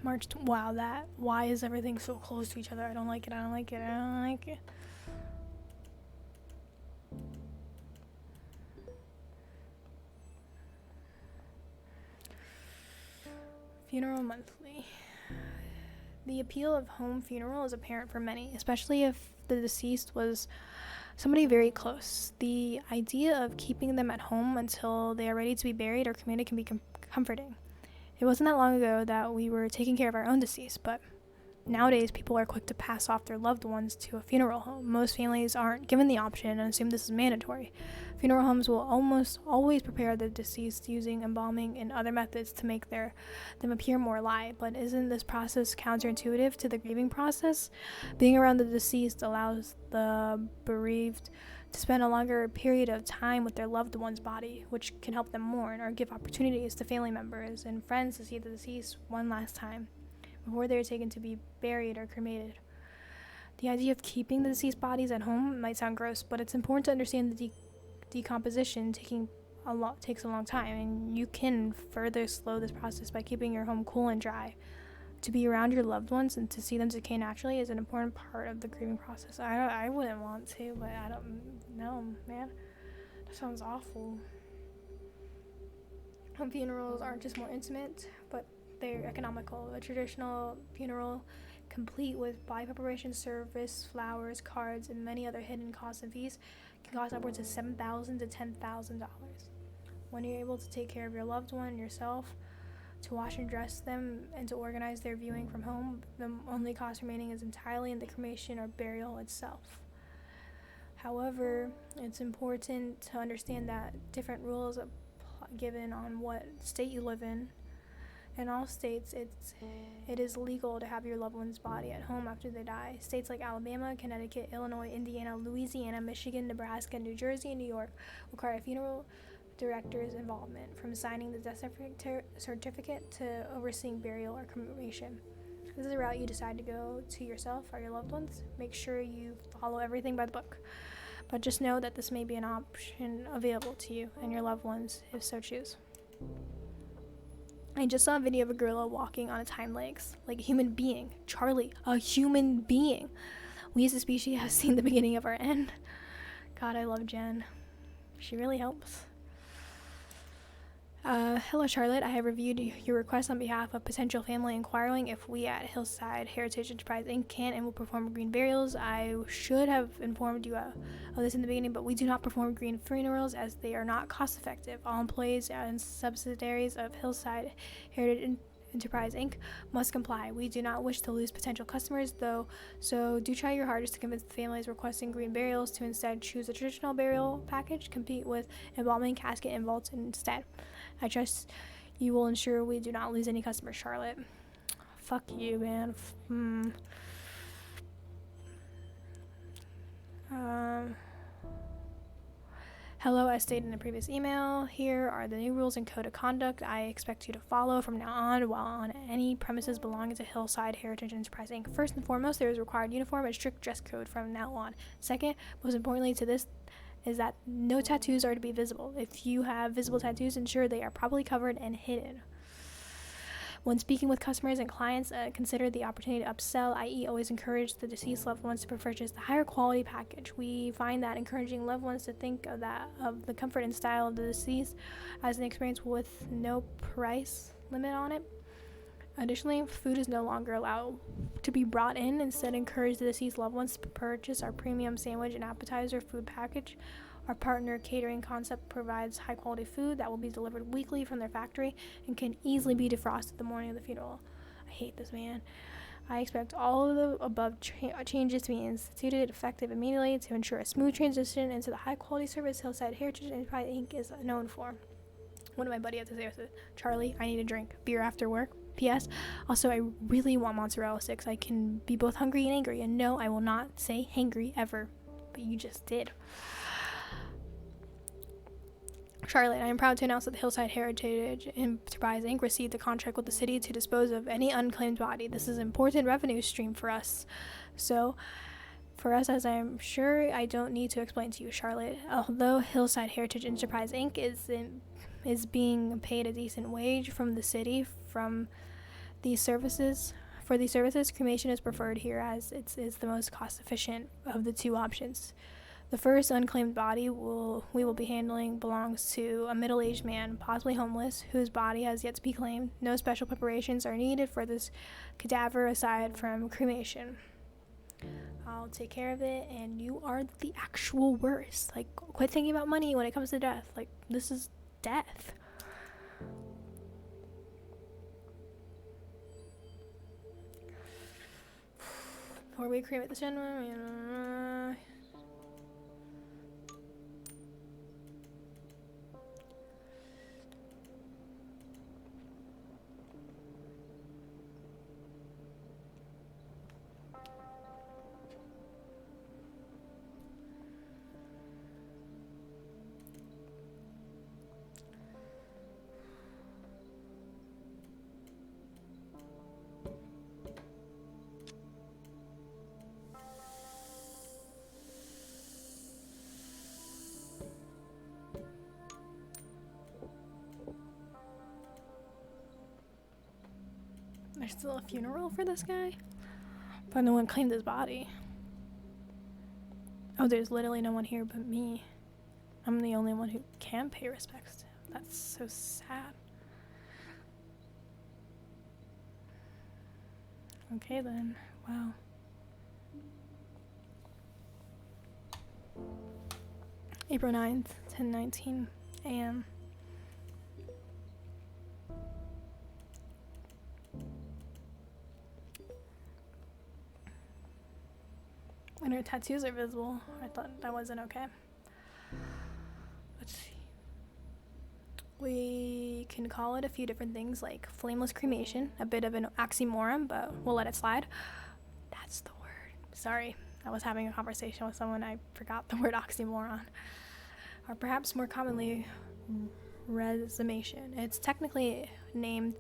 Why is everything so close to each other? I don't like it. Funeral monthly. The appeal of home funeral is apparent for many, especially if the deceased was somebody very close. The idea of keeping them at home until they are ready to be buried or cremated can be comforting. It wasn't that long ago that we were taking care of our own deceased, but nowadays people are quick to pass off their loved ones to a funeral home. Most families aren't given the option and assume this is mandatory. Funeral homes will almost always prepare the deceased using embalming and other methods to make them appear more alive. But isn't this process counterintuitive to the grieving process? Being around the deceased allows the bereaved to spend a longer period of time with their loved one's body, which can help them mourn or give opportunities to family members and friends to see the deceased one last time before they are taken to be buried or cremated. The idea of keeping the deceased bodies at home might sound gross, but it's important to understand the decomposition takes a long time, and you can further slow this process by keeping your home cool and dry. To be around your loved ones and to see them decay naturally is an important part of the grieving process. I wouldn't want to, but I don't know, man. That sounds awful. Home funerals aren't just more intimate, but they're economical. A traditional funeral, complete with body preparation service, flowers, cards, and many other hidden costs and fees, can cost upwards of $7,000 to $10,000. When you're able to take care of your loved one yourself, to wash and dress them, and to organize their viewing from home, the only cost remaining is entirely in the cremation or burial itself. However, it's important to understand that different rules are given on what state you live in. In all states, it is legal to have your loved one's body at home after they die. States like Alabama, Connecticut, Illinois, Indiana, Louisiana, Michigan, Nebraska, New Jersey, and New York require funeral director's involvement, from signing the death certificate to overseeing burial or cremation. If this is a route you decide to go to yourself or your loved ones, make sure you follow everything by the book. But just know that this may be an option available to you and your loved ones if so choose. I just saw a video of a gorilla walking on its hind legs, like a human being. Charlie, a human being. We as a species have seen the beginning of our end. God, I love Jen. She really helps. Hello, Charlotte. I have reviewed your request on behalf of potential family inquiring if we at Hillside Heritage Enterprise Inc. can and will perform green burials. I should have informed you of this in the beginning, but we do not perform green funerals as they are not cost effective. All employees and subsidiaries of Hillside Heritage Enterprise Inc. must comply. We do not wish to lose potential customers, though, so do try your hardest to convince the families requesting green burials to instead choose a traditional burial package, compete with embalming, casket, and vaults instead. I trust you will ensure we do not lose any customers, Charlotte. Fuck you, man. Hello, as stated in a previous email, here are the new rules and code of conduct I expect you to follow from now on while on any premises belonging to Hillside Heritage Enterprise Inc. First and foremost, there is a required uniform and strict dress code from now on. Second, most importantly to this, is that no tattoos are to be visible. If you have visible tattoos, ensure they are properly covered and hidden. When speaking with customers and clients, consider the opportunity to upsell, i.e. always encourage the deceased loved ones to purchase the higher quality package. We find that encouraging loved ones to think of the comfort and style of the deceased as an experience with no price limit on it. Additionally, food is no longer allowed to be brought in. Instead, encourage the deceased loved ones to purchase our premium sandwich and appetizer food package. Our partner catering concept provides high-quality food that will be delivered weekly from their factory and can easily be defrosted the morning of the funeral. I hate this, man. I expect all of the above changes to be instituted effective immediately to ensure a smooth transition into the high-quality service Hillside Heritage Enterprise Inc. is known for. One of my buddies had to say, Charlie, I need a drink. Beer after work. P.S. Also, I really want mozzarella sticks. I can be both hungry and angry. And no, I will not say hangry ever. But you just did. Charlotte, I am proud to announce that the Hillside Heritage Enterprise Inc. received a contract with the city to dispose of any unclaimed body. This is an important revenue stream for us. So, for us, as I'm sure I don't need to explain to you, Charlotte, although Hillside Heritage Enterprise Inc. is being paid a decent wage from the city, from these services, cremation is preferred here as it is the most cost efficient of the two options. The first unclaimed body we will be handling belongs to a middle-aged man, possibly homeless, whose body has yet to be claimed. No special preparations are needed for this cadaver aside from cremation. I'll take care of it, and you are the actual worst. Like, quit thinking about money when it comes to death. Like, this is death. Before we cremate this gentleman, there's still a funeral for this guy, but no one claimed his body. Oh, there's literally no one here but me. I'm the only one who can pay respects to him. That's so sad. Okay then, wow. April 9th, 10:19 a.m. And her tattoos are visible. I thought that wasn't okay. Let's see. We can call it a few different things, like flameless cremation, a bit of an oxymoron, but we'll let it slide. That's the word. Sorry, I was having a conversation with someone. I forgot the word oxymoron. Or perhaps more commonly, resumation. It's technically named,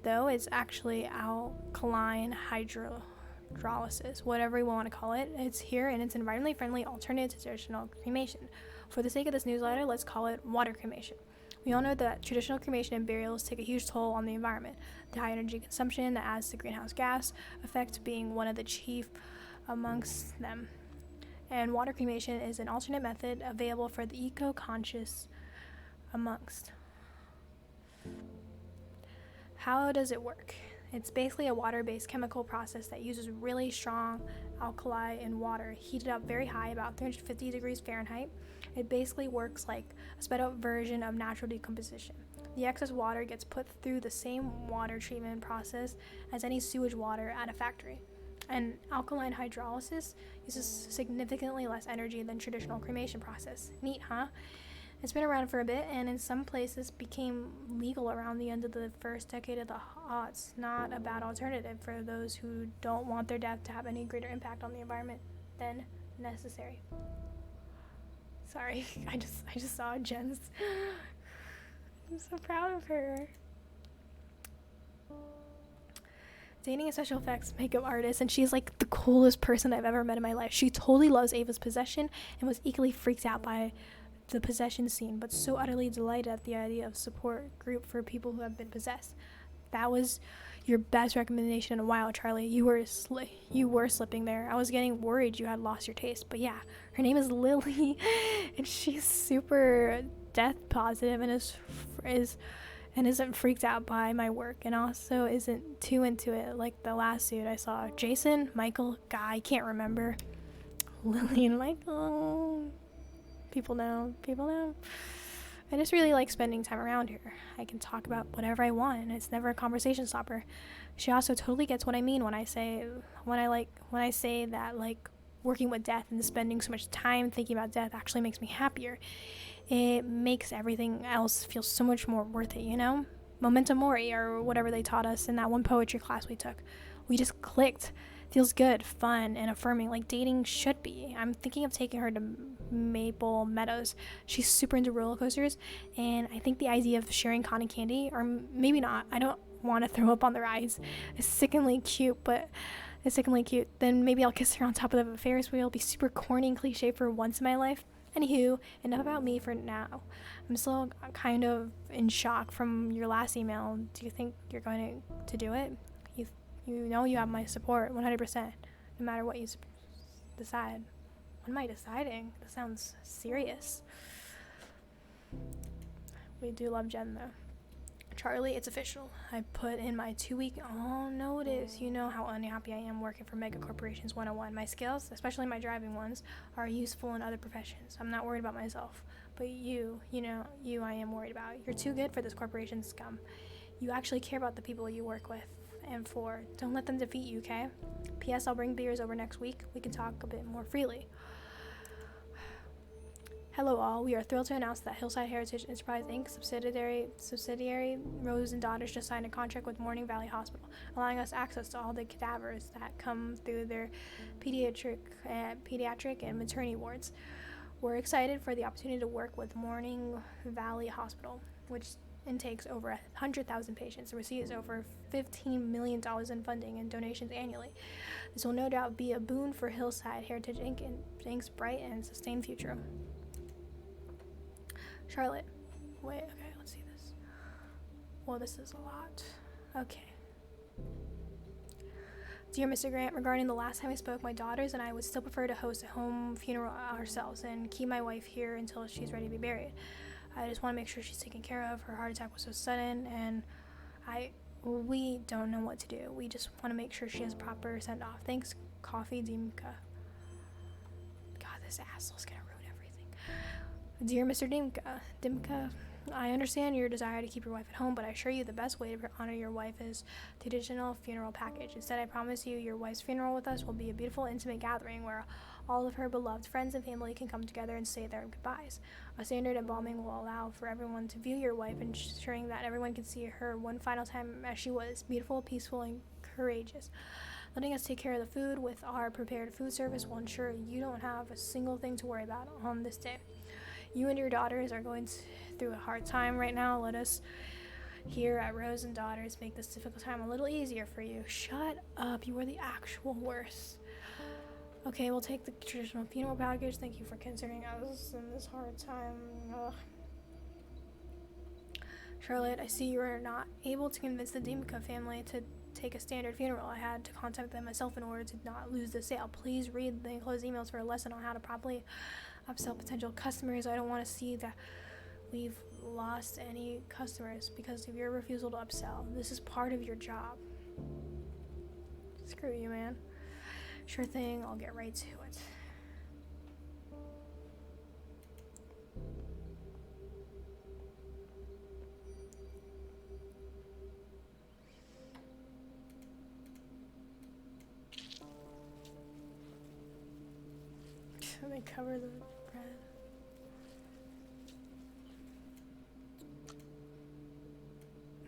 though, it's actually alkaline hydrolysis, whatever we want to call it. It's here and it's an environmentally friendly alternative to traditional cremation. For the sake of this newsletter, let's call it water cremation. We all know that traditional cremation and burials take a huge toll on the environment. The high energy consumption that adds to greenhouse gas effect being one of the chief amongst them. And water cremation is an alternate method available for the eco-conscious amongst. How does it work? It's basically a water-based chemical process that uses really strong alkali in water, heated up very high, about 350 degrees Fahrenheit. It basically works like a sped-up version of natural decomposition. The excess water gets put through the same water treatment process as any sewage water at a factory. And alkaline hydrolysis uses significantly less energy than traditional cremation process. Neat, huh? It's been around for a bit, and in some places became legal around the end of the first decade of the aughts. Not a bad alternative for those who don't want their death to have any greater impact on the environment than necessary. Sorry, I just saw Jen's. I'm so proud of her. Dating a special effects makeup artist, and she's like the coolest person I've ever met in my life. She totally loves Ava's possession and was equally freaked out by the possession scene, but so utterly delighted at the idea of support group for people who have been possessed. That was your best recommendation in a while, Charlie. You were slipping there. I was getting worried you had lost your taste, but yeah, her name is Lily, and she's super death positive and isn't freaked out by my work, and also isn't too into it like the last dude I saw. Jason, Michael, guy, can't remember. Lily and Michael. People know. I just really like spending time around her. I can talk about whatever I want, and it's never a conversation stopper. She also totally gets what I mean when I say that like working with death and spending so much time thinking about death actually makes me happier. It makes everything else feel so much more worth it, you know? Memento mori, or whatever they taught us in that one poetry class we took. We just clicked. Feels good, fun, and affirming, like dating should be. I'm thinking of taking her to Maple Meadows. She's super into roller coasters, and I think the idea of sharing cotton candy, or maybe not, I don't want to throw up on the rides, is sickeningly cute. Then maybe I'll kiss her on top of the Ferris wheel. Be super corny and cliche for once in my life. Anywho, enough about me for now. I'm still kind of in shock from your last email. Do you think you're going to do it? You know you have my support 100%, no matter what you decide. What am I deciding? That sounds serious. We do love Jen, though. Charlie, it's official. I put in my 2-week notice. You know how unhappy I am working for mega corporations 101. My skills, especially my driving ones, are useful in other professions. I'm not worried about myself. But you I am worried about. You're too good for this corporation scum. You actually care about the people you work with and for. Don't let them defeat you, okay? P.S. I'll bring beers over next week. We can talk a bit more freely. Hello all, we are thrilled to announce that Hillside Heritage Enterprise Inc. subsidiary Rose and Daughters just signed a contract with Morning Valley Hospital, allowing us access to all the cadavers that come through their pediatric and maternity wards. We're excited for the opportunity to work with Morning Valley Hospital, which intakes over 100,000 patients and receives over $15 million in funding and donations annually. This will no doubt be a boon for Hillside Heritage Inc.'s bright and sustained future. Charlotte. Wait, okay, let's see this. Well, this is a lot. Okay. Dear Mr. Grant, regarding the last time we spoke, my daughters and I would still prefer to host a home funeral ourselves and keep my wife here until she's ready to be buried. I just want to make sure she's taken care of. Her heart attack was so sudden, and we don't know what to do. We just want to make sure she has proper send-off. Thanks, Coffee Dimka. God, this asshole's gonna ruin everything. Dear Mr. Dimka, I understand your desire to keep your wife at home, but I assure you the best way to honor your wife is the traditional funeral package. Instead, I promise you your wife's funeral with us will be a beautiful, intimate gathering where all of her beloved friends and family can come together and say their goodbyes. A standard embalming will allow for everyone to view your wife, ensuring that everyone can see her one final time as she was, beautiful, peaceful, and courageous. Letting us take care of the food with our prepared food service will ensure you don't have a single thing to worry about on this day. You and your daughters are going through a hard time right now. Let us here at Rose and Daughters make this difficult time a little easier for you. Shut up, you are the actual worst. Okay, we'll take the traditional funeral package. Thank you for considering us in this hard time. Ugh. Charlotte, I see you are not able to convince the Dimka family to take a standard funeral. I had to contact them myself in order to not lose the sale. Please read the enclosed emails for a lesson on how to properly upsell potential customers. I don't want to see that we've lost any customers because of your refusal to upsell. This is part of your job. Screw you, man. Sure thing, I'll get right to it. They cover the bread.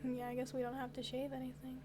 Yeah, I guess we don't have to shave anything.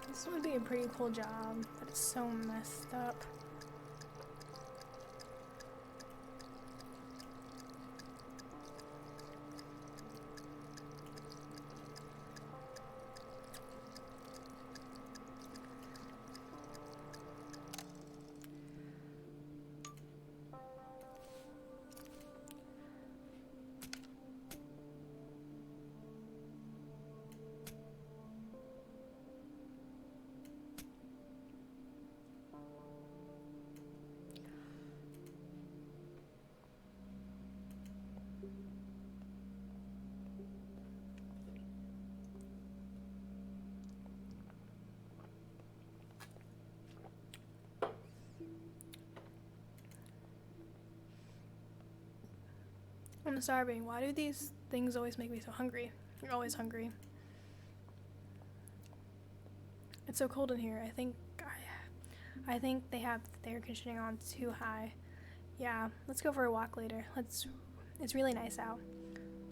This would be a pretty cool job, but it's so messed up. I'm starving. Why do these things always make me so hungry? You're always hungry. It's so cold in here. I think they have the air conditioning on too high. Yeah, let's go for a walk later. It's really nice out.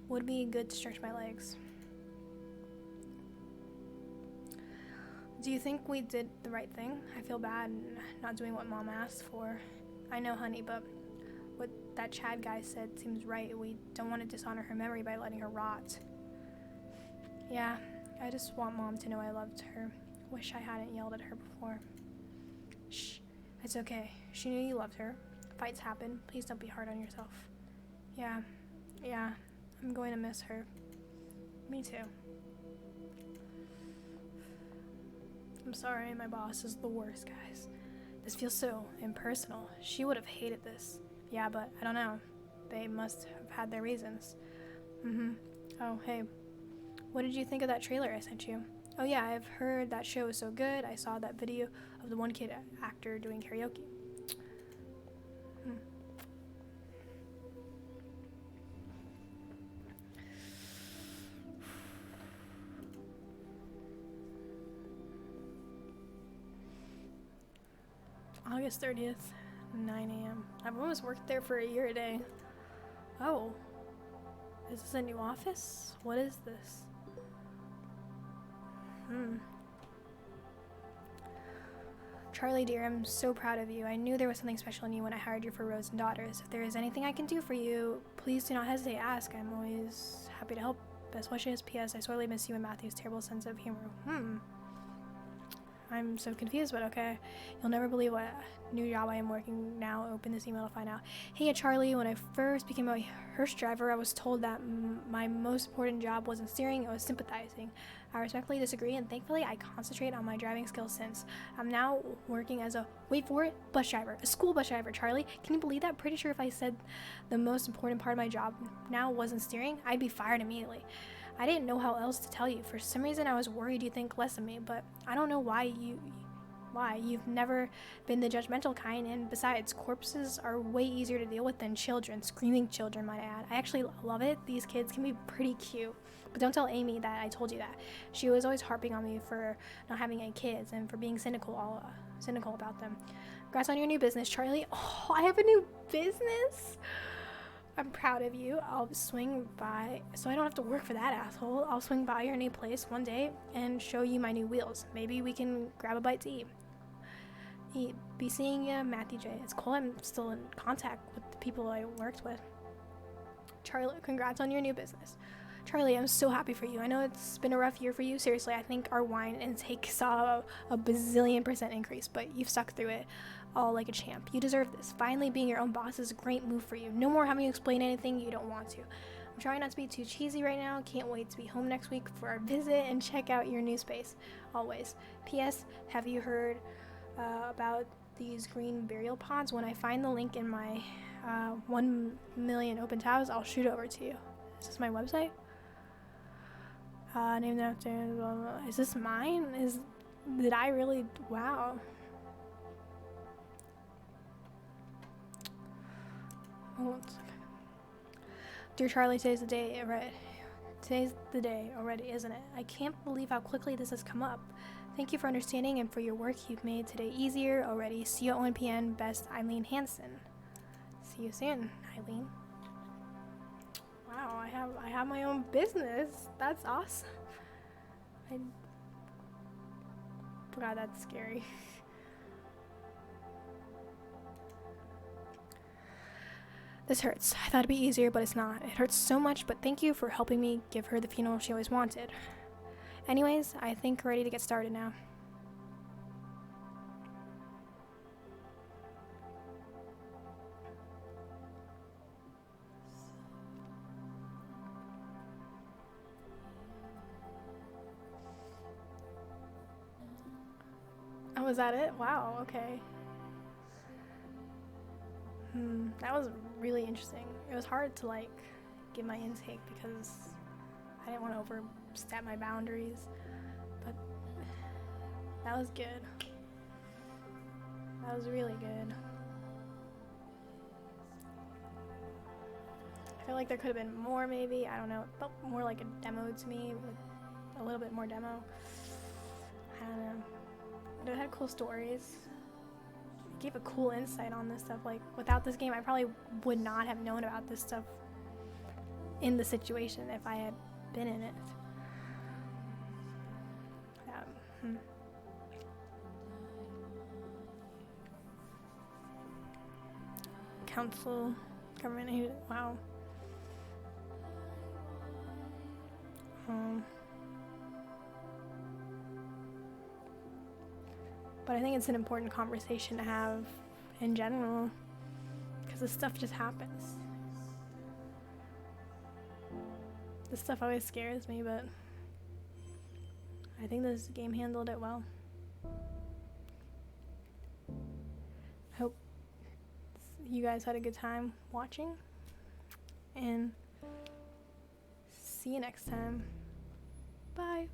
Would be good to stretch my legs. Do you think we did the right thing? I feel bad not doing what Mom asked for. I know, honey, but what that Chad guy said seems right. We don't want to dishonor her memory by letting her rot. Yeah, I just want Mom to know I loved her. Wish I hadn't yelled at her before. Shh, it's okay. She knew you loved her. Fights happen. Please don't be hard on yourself. Yeah, I'm going to miss her. Me too. I'm sorry, my boss is the worst, guys. This feels so impersonal. She would have hated this. Yeah, but I don't know. They must have had their reasons. Oh, hey. What did you think of that trailer I sent you? Oh yeah, I've heard that show is so good. I saw that video of the one kid actor doing karaoke. August 30th, 9 a.m. I've almost worked there for a year today. Oh. Is this a new office? What is this? Charlie, dear, I'm so proud of you. I knew there was something special in you when I hired you for Rose and Daughters. If there is anything I can do for you, please do not hesitate to ask. I'm always happy to help. Best wishes. P.S. I sorely miss you and Matthew's terrible sense of humor. I'm so confused, but okay. You'll never believe what new job I am working now. Open this email to find out. Hey, Charlie, when I first became a hearse driver, I was told that my most important job wasn't steering, it was sympathizing. I respectfully disagree, and thankfully I concentrate on my driving skills since. I'm now working as a, wait for it, bus driver. A school bus driver, Charlie. Can you believe that? Pretty sure if I said the most important part of my job now wasn't steering, I'd be fired immediately. I didn't know how else to tell you. For some reason, I was worried you'd think less of me, but I don't know why. You've never been the judgmental kind, and besides, corpses are way easier to deal with than children. Screaming children, might I add. I actually love it. These kids can be pretty cute. But don't tell Amy that I told you that. She was always harping on me for not having any kids and for being cynical about them. Congrats on your new business, Charlie. Oh, I have a new business? I'm proud of you. I'll swing by, so I don't have to work for that asshole. I'll swing by your new place one day and show you my new wheels. Maybe we can grab a bite to eat. Be seeing you, Matthew J. It's cool I'm still in contact with the people I worked with. Charlie, congrats on your new business. Charlie, I'm so happy for you. I know it's been a rough year for you. Seriously, I think our wine intake saw a bazillion% increase, but you've stuck through it all like a champ. You deserve this. Finally, being your own boss is a great move for you. No more having to explain anything you don't want to. I'm trying not to be too cheesy right now. Can't wait to be home next week for our visit and check out your new space. Always. P.S. Have you heard about these green burial pods? When I find the link in my 1 million open tabs, I'll shoot it over to you. Is this my website? Named after, blah, blah. Is this mine? Did I really? Wow. Oh, dear Charlie, today's the day already, isn't it? I can't believe how quickly this has come up. Thank you for understanding and for your work. You've made today easier already. See you at 1 p.m. Best, Eileen Hansen. See you soon, Eileen. Wow, I have my own business. That's awesome. God, that's scary. This hurts. I thought it'd be easier, but it's not. It hurts so much, but thank you for helping me give her the funeral she always wanted. Anyways, I think we're ready to get started now. Oh, was that it? Wow, okay. That was really interesting. It was hard to give my intake because I didn't want to overstep my boundaries, but that was good. That was really good. feel like there could have been more, maybe. I don't know. It felt more like a demo to me, with a little bit more demo. I don't know. But it had cool stories. It gave a cool insight on this stuff. Like, without this game, I probably would not have known about this stuff in the situation if I had been in it. Council, government, wow. But I think it's an important conversation to have in general, because this stuff just happens. This stuff always scares me, but I think this game handled it well. I hope you guys had a good time watching, and see you next time. Bye.